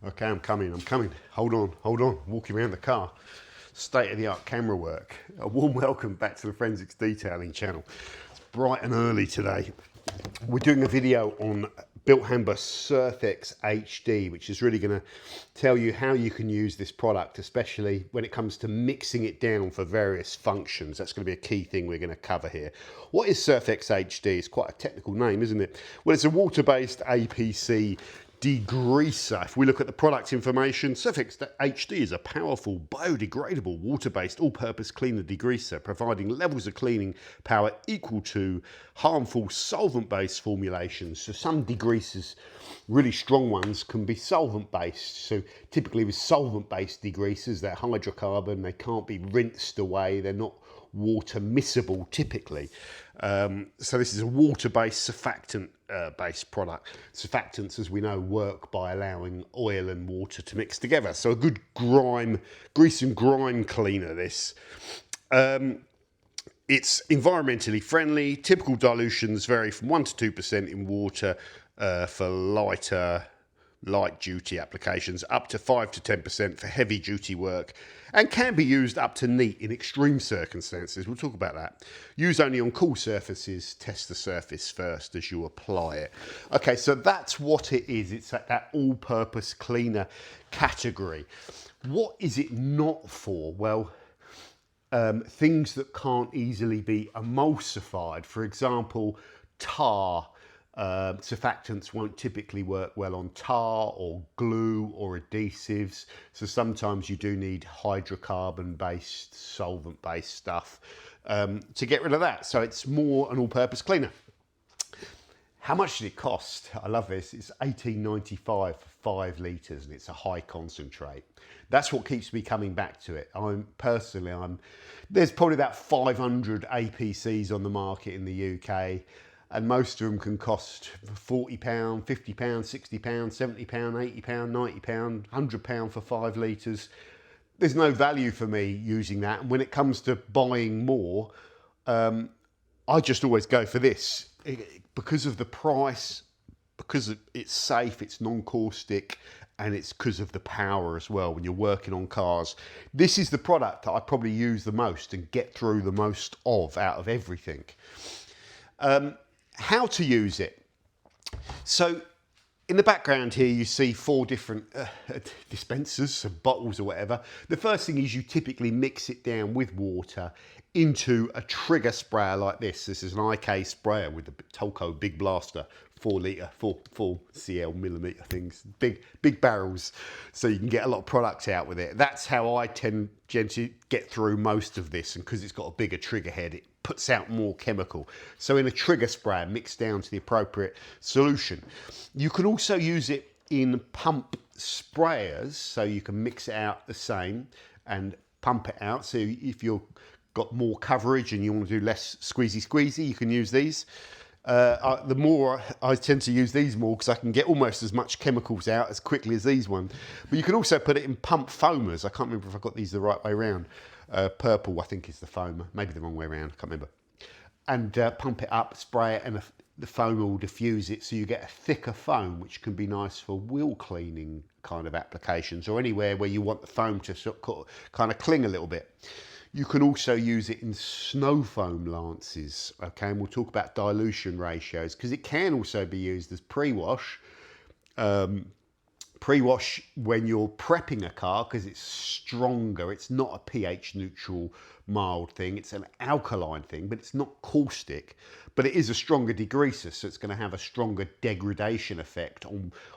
Okay, I'm coming. Hold on. Walking around the car. State-of-the-art camera work. A warm welcome back to the Forensics Detailing channel. It's bright and early today. We're doing a video on Bilt Hamber Surfex HD, which is really going to tell you how you can use this product, especially when it comes to mixing it down for various functions. That's going to be a key thing we're going to cover here. What is Surfex HD? It's quite a technical name, isn't it? Well, it's a water-based APC degreaser. If we look at the product information, Surfex HD is a powerful, biodegradable, water-based, all-purpose cleaner degreaser, providing levels of cleaning power equal to harmful solvent-based formulations. So some degreasers, really strong ones, can be solvent-based. So typically with solvent-based degreasers, they're hydrocarbon, they can't be rinsed away, they're not water miscible typically. So this is a water-based surfactant-based product. Surfactants, as we know, work by allowing oil and water to mix together. So a good grease and grime cleaner, this. It's environmentally friendly. Typical dilutions vary from 1 to 2% in water for light duty applications, up to 5 to 10% for heavy duty work, and can be used up to neat in extreme circumstances. We'll talk about that. Use only on cool surfaces. Test the surface first as you apply it. Okay, so that's what it is. It's that all-purpose cleaner category. What is it not for? Well, things that can't easily be emulsified. For example, tar. Surfactants won't typically work well on tar or glue or adhesives, so sometimes you do need hydrocarbon-based, solvent-based stuff to get rid of that. So it's more an all-purpose cleaner. How much did it cost? I love this. It's $18.95 for 5 litres, and it's a high concentrate. That's what keeps me coming back to it. There's probably about 500 APCs on the market in the UK. And most of them can cost £40, £50, £60, £70, £80, £90, £100 for 5 litres. There's no value for me using that. And when it comes to buying more, I just always go for this. Because of the price, because it's safe, it's non-caustic, and it's because of the power as well when you're working on cars. This is the product that I probably use the most and get through the most of out of everything. How to use it. So in the background here you see 4 different dispensers, bottles or whatever. The first thing is you typically mix it down with water into a trigger sprayer like this. This is an IK sprayer with the Tolco Big Blaster, 4 litre, 4 CL millimetre things, big barrels, so you can get a lot of product out with it. That's how I tend to get through most of this, and because it's got a bigger trigger head, it puts out more chemical. So in a trigger sprayer, mixed down to the appropriate solution. You can also use it in pump sprayers, so you can mix it out the same and pump it out. So if you've got more coverage and you want to do less squeezy, you can use these. The more I tend to use these more because I can get almost as much chemicals out as quickly as these ones. But you can also put it in pump foamers. I can't remember if I got these the right way around. Purple, I think, is the foamer. Maybe the wrong way around. I can't remember. And pump it up, spray it, and the foam will diffuse it, so you get a thicker foam, which can be nice for wheel cleaning kind of applications, or anywhere where you want the foam to kind of cling a little bit. You can also use it in snow foam lances, okay? And we'll talk about dilution ratios, because it can also be used as pre-wash. Pre-wash when you're prepping a car, because it's stronger. It's not a pH neutral mild thing. It's an alkaline thing, but it's not caustic. But it is a stronger degreaser, so it's going to have a stronger degradation effect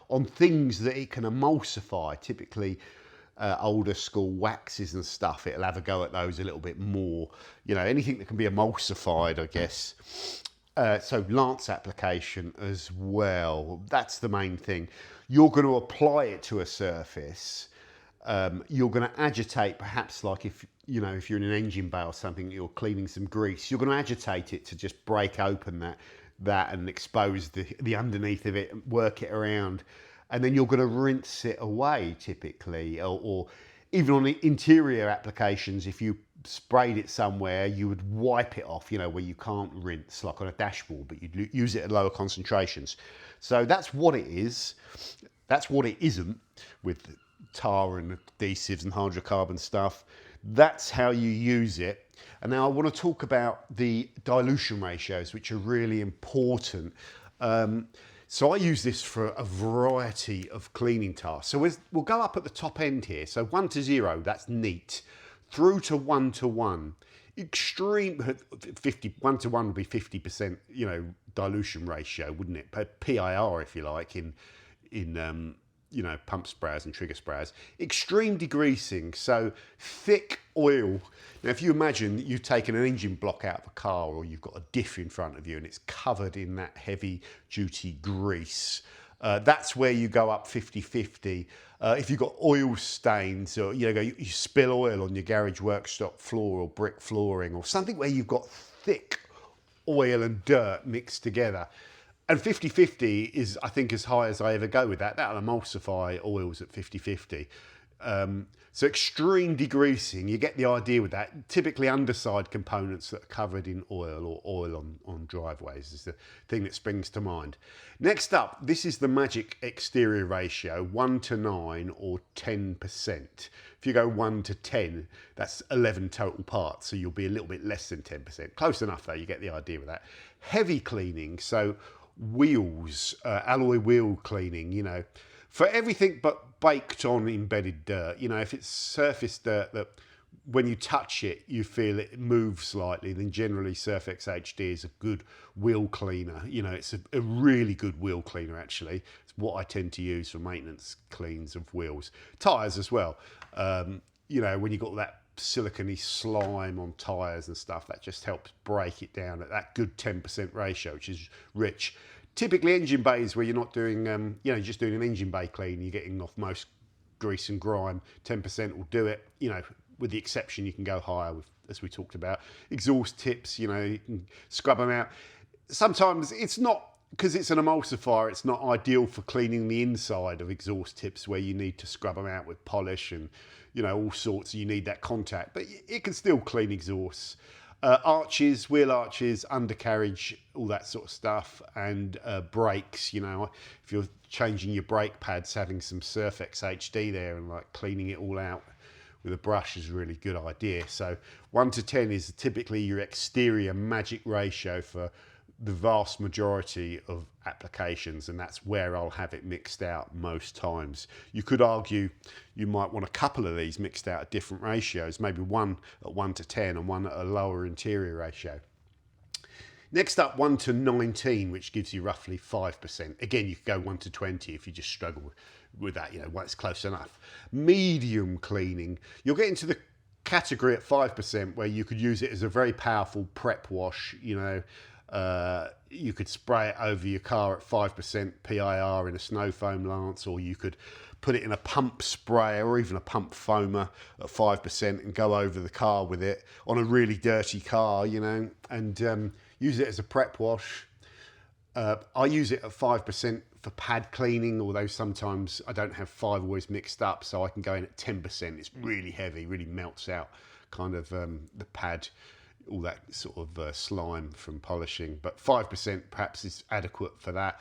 on things that it can emulsify. Typically, older school waxes and stuff, it'll have a go at those a little bit more. You know, anything that can be emulsified, I guess. So lance application as well. That's the main thing. You're going to apply it to a surface. You're going to agitate, perhaps like if you're in an engine bay or something, you're cleaning some grease. You're going to agitate it to just break open that and expose the underneath of it and work it around. And then you're going to rinse it away typically, or even on the interior applications, if you sprayed it somewhere, you would wipe it off, where you can't rinse, like on a dashboard, but you'd use it at lower concentrations. So that's what it is. That's what it isn't with tar and adhesives and hydrocarbon stuff. That's how you use it. And now I want to talk about the dilution ratios, which are really important. So I use this for a variety of cleaning tasks. So we'll go up at the top end here. So 1 to 0, that's neat. Through to 1 to 1. Extreme 1 to 1 would be 50%, dilution ratio, wouldn't it? PIR, if you like, in pump sprayers and trigger sprayers. Extreme degreasing, so thick oil. Now, if you imagine that you've taken an engine block out of a car, or you've got a diff in front of you and it's covered in that heavy duty grease, that's where you go up 50-50. If you've got oil stains, or you spill oil on your garage workshop floor or brick flooring, or something where you've got thick oil and dirt mixed together. And 50-50 is, I think, as high as I ever go with that. That'll emulsify oils at 50-50. So extreme degreasing, you get the idea with that. Typically underside components that are covered in oil, or oil on driveways is the thing that springs to mind. Next up, this is the magic exterior ratio, 1 to 9 or 10%. If you go 1 to 10, that's 11 total parts, so you'll be a little bit less than 10%. Close enough though, you get the idea with that. Heavy cleaning, so wheels, alloy wheel cleaning, for everything but baked on embedded dirt. If it's surface dirt that when you touch it you feel it move slightly, then generally Surfex HD is a good wheel cleaner. It's a really good wheel cleaner, actually. It's what I tend to use for maintenance cleans of wheels. Tyres as well. When you've got that silicone-y slime on tyres and stuff, that just helps break it down at that good 10% ratio, which is rich. Typically engine bays where you're not doing, just doing an engine bay clean, you're getting off most grease and grime, 10% will do it, with the exception you can go higher with, as we talked about. Exhaust tips, you can scrub them out. Sometimes it's not, because it's an emulsifier, it's not ideal for cleaning the inside of exhaust tips where you need to scrub them out with polish and, all sorts, you need that contact, but it can still clean exhausts. Arches, wheel arches, undercarriage, all that sort of stuff, and brakes. If you're changing your brake pads, having some Surfex HD there and like cleaning it all out with a brush is a really good idea. So 1 to 10 is typically your exterior magic ratio for the vast majority of applications, and that's where I'll have it mixed out most times. You could argue you might want a couple of these mixed out at different ratios, maybe one at 1 to 10 and one at a lower interior ratio. Next up, 1 to 19, which gives you roughly 5%. Again, you could go 1 to 20 if you just struggle with that, it's close enough. Medium cleaning, you'll get into the category at 5% where you could use it as a very powerful prep wash. You could spray it over your car at 5% PIR in a snow foam lance, or you could put it in a pump sprayer or even a pump foamer at 5% and go over the car with it on a really dirty car, and use it as a prep wash. I use it at 5% for pad cleaning, although sometimes I don't have 5 always mixed up, so I can go in at 10%. It's really heavy, really melts out kind of the pad, all that sort of slime from polishing, but 5% perhaps is adequate for that.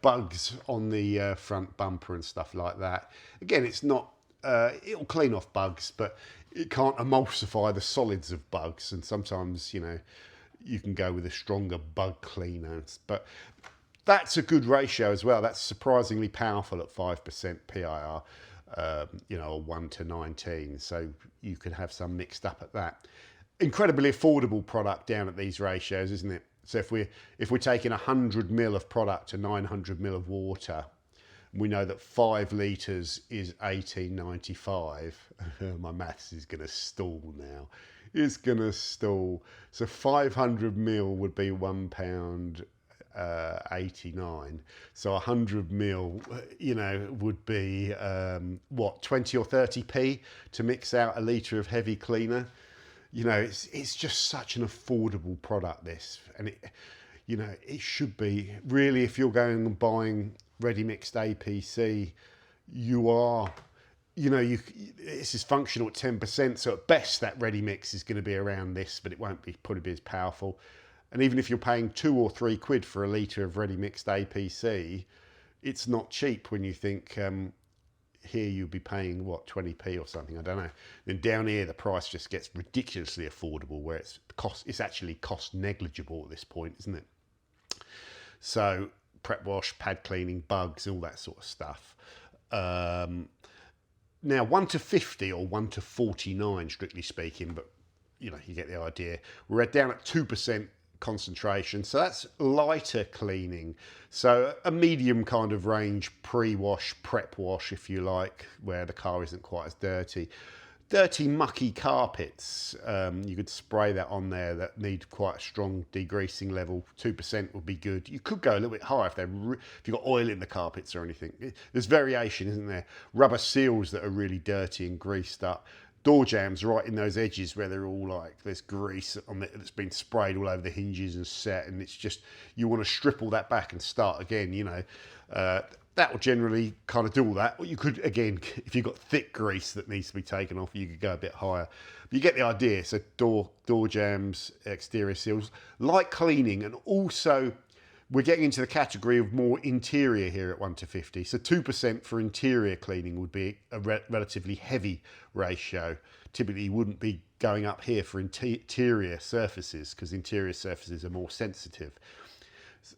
Bugs on the front bumper and stuff like that. Again, it's not, it'll clean off bugs, but it can't emulsify the solids of bugs, and sometimes, you can go with a stronger bug cleaner, but that's a good ratio as well. That's surprisingly powerful at 5% PIR, 1 to 19, so you could have some mixed up at that. Incredibly affordable product down at these ratios, isn't it? So if we're taking 100 ml of product to 900 ml of water, we know that 5 litres is 18.95. My maths is going to stall now. It's going to stall. So 500 ml would be £1.89. So 100 ml, would be 20 or 30p to mix out a litre of heavy cleaner. It's just such an affordable product, this, and it should be. Really, if you're going and buying ready mixed APC, you are, this is functional at 10%, so at best that ready mix is going to be around this, but it won't be probably as powerful. And even if you're paying £2 or £3 for a litre of ready mixed APC, it's not cheap when you think here you'll be paying what, 20p or something, I don't know. Then down here the price just gets ridiculously affordable, where it's actually cost negligible at this point, isn't it? So prep wash, pad cleaning, bugs, all that sort of stuff. Now 1 to 50 or 1 to 49 strictly speaking, but you know, you get the idea. We're down at 2% concentration, so that's lighter cleaning. So a medium kind of range pre-wash, prep wash, if you like, where the car isn't quite as dirty. Dirty, mucky carpets, you could spray that on there that need quite a strong degreasing level. 2% would be good. You could go a little bit higher if you've got oil in the carpets or anything. There's variation, isn't there? Rubber seals that are really dirty and greased up. Door jambs right in those edges where they're all like, there's grease on it that's been sprayed all over the hinges and set, and it's just, you want to strip all that back and start again, you know. That will generally kind of do all that. Or you could, again, if you've got thick grease that needs to be taken off, you could go a bit higher. But you get the idea. So door jambs, exterior seals, light cleaning, and also we're getting into the category of more interior here at 1 to 50. So 2% for interior cleaning would be a relatively heavy ratio. Typically, you wouldn't be going up here for interior surfaces because interior surfaces are more sensitive.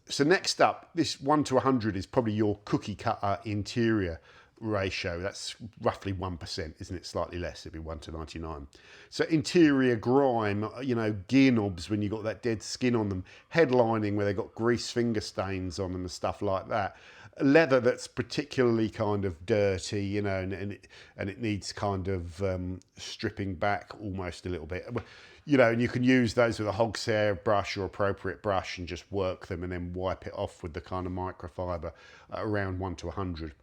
So next up, this 1 to 100 is probably your cookie cutter interior ratio. That's roughly 1%, isn't it? Slightly less, it'd be 1 to 99. So interior grime, you know, gear knobs when you've got that dead skin on them, headlining where they've got grease finger stains on them and stuff like that. Leather that's particularly kind of dirty, you know, and it needs kind of stripping back almost a little bit. You know, and you can use those with a hog's hair brush or appropriate brush and just work them and then wipe it off with the kind of microfiber around 1 to 100.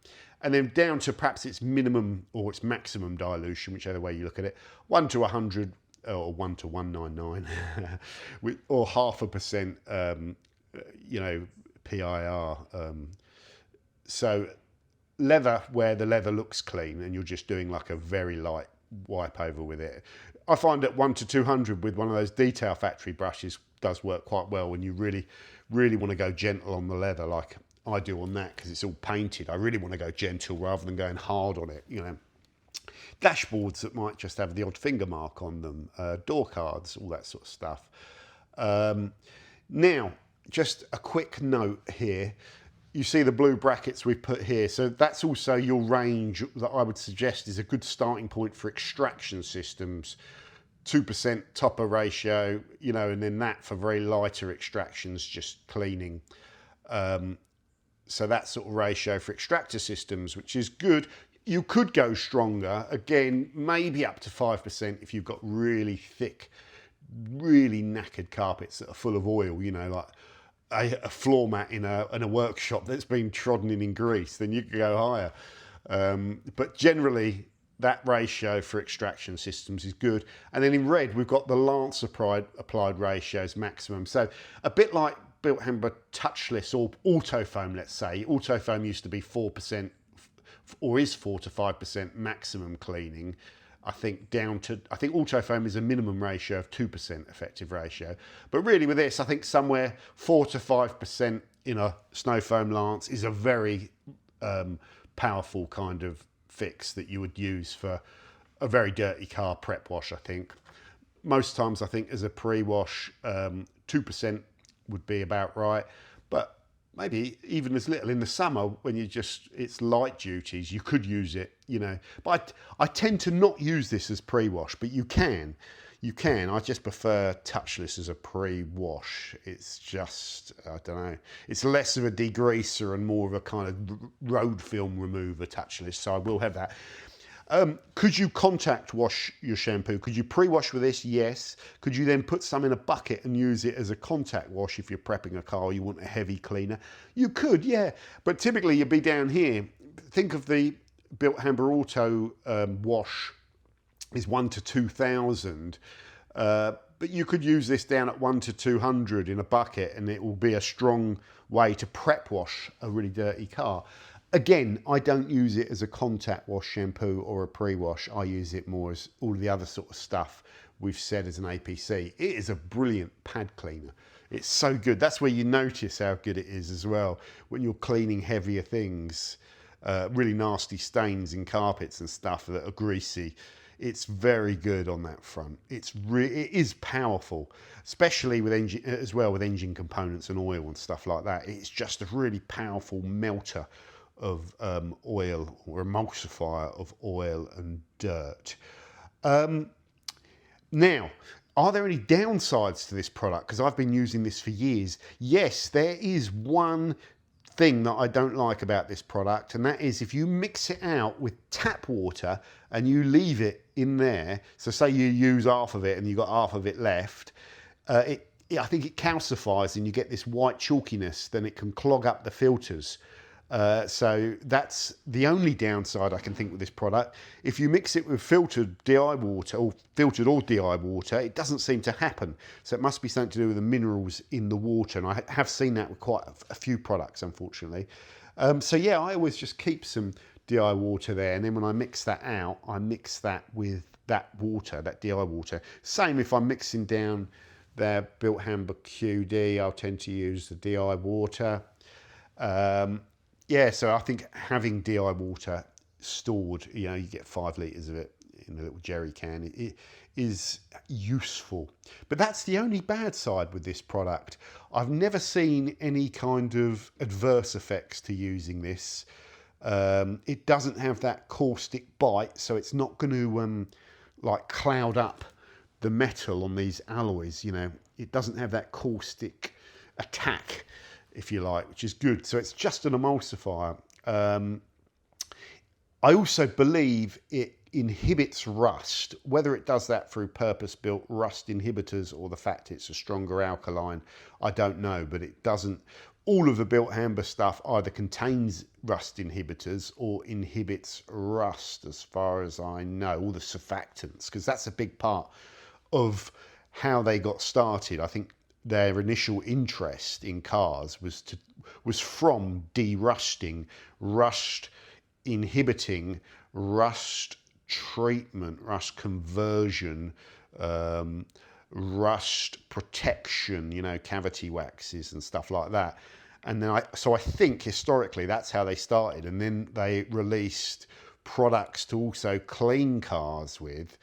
And then down to perhaps its minimum or its maximum dilution, whichever way you look at it, 1 to 100 or 1 to 199, or 0.5%, you know, PIR. So leather where the leather looks clean and you're just doing like a very light wipe over with it. I find that 1 to 200 with one of those detail factory brushes does work quite well when you really, really want to go gentle on the leather, like I do on that because it's all painted. I really want to go gentle rather than going hard on it, you know. Dashboards that might just have the odd finger mark on them, door cards, all that sort of stuff. Now, just a quick note here. You see the blue brackets we've put here. So that's also your range that I would suggest is a good starting point for extraction systems. 2% topper ratio, you know, and then that for very lighter extractions, just cleaning. So that sort of ratio for extractor systems, which is good. You could go stronger, again, maybe up to 5% if you've got really thick, really knackered carpets that are full of oil, you know, like a floor mat in a workshop that's been trodden in grease, then you could go higher. But generally, that ratio for extraction systems is good. And then in red, we've got the Lance applied ratios maximum. So a bit like Bilt Hamber touchless or auto foam, let's say. Auto foam used to be 4% or is 4 to 5% maximum cleaning. I think auto foam is a minimum ratio of 2% effective ratio. But really with this, I think somewhere 4 to 5% in a snow foam Lance is a very powerful kind of fix that you would use for a very dirty car prep wash, I think. Most times I think as a pre-wash, 2% would be about right. But maybe even as little in the summer when it's light duties, you could use it, you know. But I tend to not use this as pre-wash, but you can. I just prefer touchless as a pre-wash. It's just, I don't know. It's less of a degreaser and more of a kind of road film remover touchless. So I will have that. Could you contact wash your shampoo? Could you pre-wash with this? Yes. Could you then put some in a bucket and use it as a contact wash if you're prepping a car or you want a heavy cleaner? You could, yeah. But typically you'd be down here. Think of the Bilt Hamber Auto wash is 1 to 2,000. But you could use this down at 1 to 200 in a bucket and it will be a strong way to prep wash a really dirty car. Again, I don't use it as a contact wash shampoo or a pre-wash. I use it more as all the other sort of stuff we've said as an APC. It is a brilliant pad cleaner. It's so good. That's where you notice how good it is as well. When you're cleaning heavier things, really nasty stains in carpets and stuff that are greasy. It's very good on that front. It is powerful, especially with engine as well, with engine components and oil and stuff like that. It's just a really powerful melter of oil, or emulsifier of oil and dirt. Now, are there any downsides to this product? Because I've been using this for years. Yes, there is one thing that I don't like about this product, and that is if you mix it out with tap water and you leave it in there, so say you use half of it and you've got half of it left, I think it calcifies and you get this white chalkiness, then it can clog up the filters. So that's the only downside I can think with this product. If you mix it with filtered DI water, or filtered or DI water, it doesn't seem to happen. So it must be something to do with the minerals in the water. And I have seen that with quite a few products, unfortunately. So yeah, I always just keep some DI water there. And then when I mix that out, I mix that with that water, that DI water. Same if I'm mixing down their Bilt Hamber QD, I'll tend to use the DI water. Yeah, so I think having DI water stored, you get 5 litres of it in a little jerry can, it is useful. But that's the only bad side with this product. I've never seen any kind of adverse effects to using this. It doesn't have that caustic bite, so it's not going to like cloud up the metal on these alloys. It doesn't have that caustic attack, if you like, which is good. So it's just an emulsifier. I also believe it inhibits rust. Whether it does that through purpose-built rust inhibitors or the fact it's a stronger alkaline, I don't know, but it doesn't. All of the Bilt Hamber stuff either contains rust inhibitors or inhibits rust, as far as I know, all the surfactants, because that's a big part of how they got started. I think their initial interest in cars was from derusting, rust inhibiting, rust treatment, rust conversion, rust protection, cavity waxes and stuff like that. And then I think historically that's how they started, and then they released products to also clean cars with,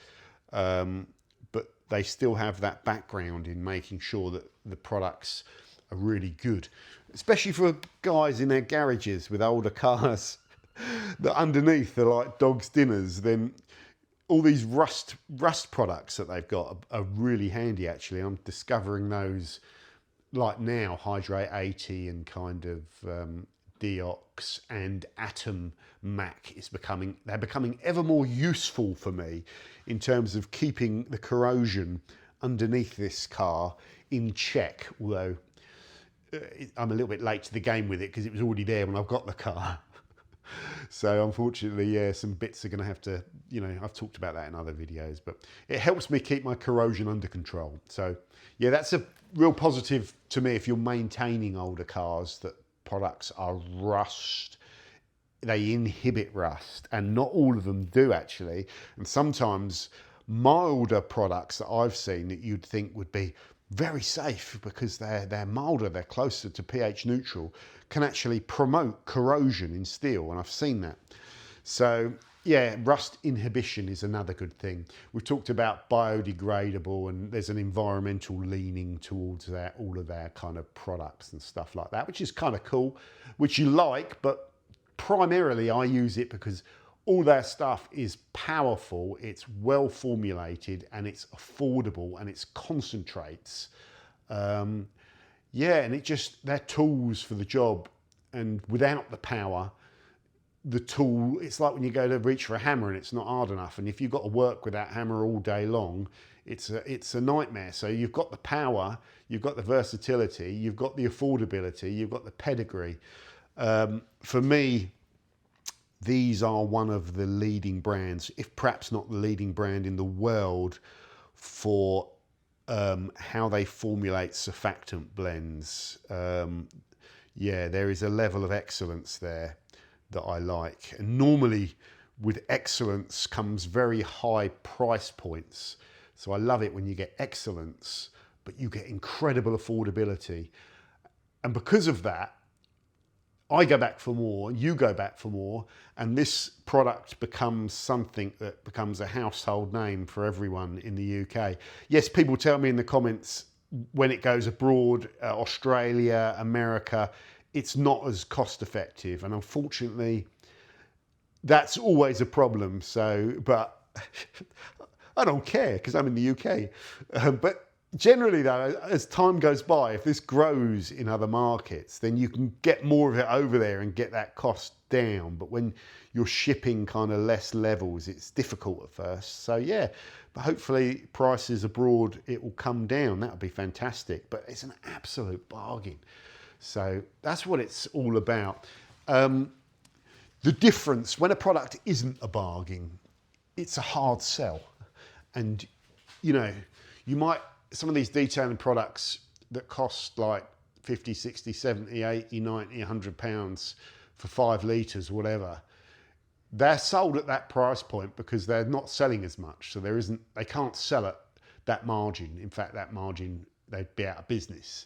but they still have that background in making sure that the products are really good, especially for guys in their garages with older cars that underneath are like dogs' dinners. Then all these rust products that they've got are really handy, actually. I'm discovering those like now, Hydrate 80 and kind of Deox and Atom Mac they're becoming ever more useful for me in terms of keeping the corrosion underneath this car in check, although I'm a little bit late to the game with it because it was already there when I've got the car. So unfortunately, yeah, some bits are going to have to, I've talked about that in other videos, but it helps me keep my corrosion under control. So yeah, that's a real positive to me if you're maintaining older cars, that products are rust. They inhibit rust, and not all of them do, actually. And sometimes milder products that I've seen that you'd think would be very safe because they're milder, they're closer to pH neutral, can actually promote corrosion in steel, and I've seen that. So yeah, rust inhibition is another good thing. We've talked about biodegradable, and there's an environmental leaning towards that, all of their kind of products and stuff like that, which is kind of cool, which you like, but primarily I use it because all their stuff is powerful, it's well formulated, and it's affordable, and it's concentrates. Yeah, and they're tools for the job. And without the power, the tool, it's like when you go to reach for a hammer and it's not hard enough. And if you've got to work with that hammer all day long, it's a nightmare. So you've got the power, you've got the versatility, you've got the affordability, you've got the pedigree. For me, these are one of the leading brands, if perhaps not the leading brand in the world, for how they formulate surfactant blends. Yeah, there is a level of excellence there that I like. And normally with excellence comes very high price points. So I love it when you get excellence, but you get incredible affordability. And because of that, I go back for more, you go back for more, and this product becomes something that becomes a household name for everyone in the UK. Yes, people tell me in the comments when it goes abroad, Australia, America, it's not as cost effective. And unfortunately, that's always a problem. So, but I don't care because I'm in the UK. But generally though, as time goes by, if this grows in other markets, then you can get more of it over there and get that cost down. But when you're shipping kind of less levels, it's difficult at first. So yeah, but hopefully prices abroad, it will come down. That would be fantastic, but it's an absolute bargain. So that's what it's all about. The difference when a product isn't a bargain, it's a hard sell. And you know, you might, some of these detailing products that cost like 50, 60, 70, 80, 90, 100 pounds for 5 litres, whatever, they're sold at that price point because they're not selling as much. So they can't sell at that margin. In fact, that margin, they'd be out of business.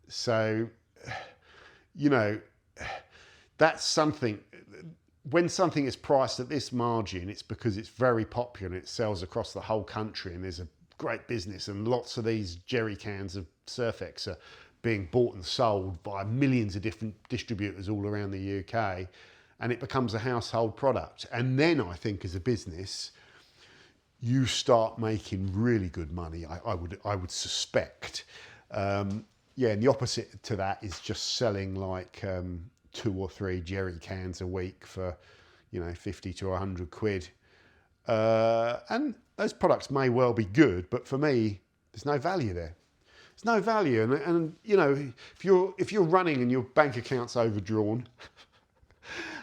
So, you know, that's something, when something is priced at this margin, it's because it's very popular and it sells across the whole country and there's a great business, and lots of these jerry cans of Surfex are being bought and sold by millions of different distributors all around the UK, and it becomes a household product. And then I think as a business, you start making really good money, I would suspect. Yeah, and the opposite to that is just selling like 2 or 3 jerry cans a week for, you know, 50 to 100 quid. And those products may well be good, but for me, there's no value there. There's no value. And you know, if you're running and your bank account's overdrawn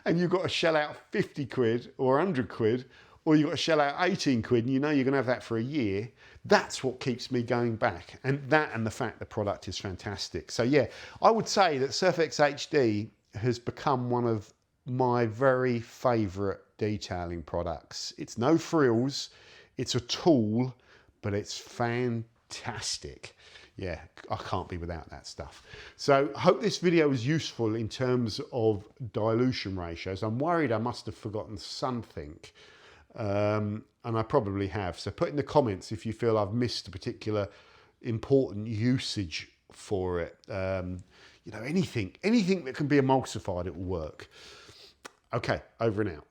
and you've got to shell out 50 quid or 100 quid, or you've got to shell out 18 quid and you know you're going to have that for a year, that's what keeps me going back. And that and the fact the product is fantastic. So yeah, I would say that Surfex HD has become one of my very favourite detailing products. It's no frills, it's a tool, but it's fantastic. Yeah, I can't be without that stuff. So I hope this video was useful in terms of dilution ratios. I'm worried I must have forgotten something, and I probably have. So put in the comments if you feel I've missed a particular important usage for it. You know, anything that can be emulsified, it will work. Okay, over and out.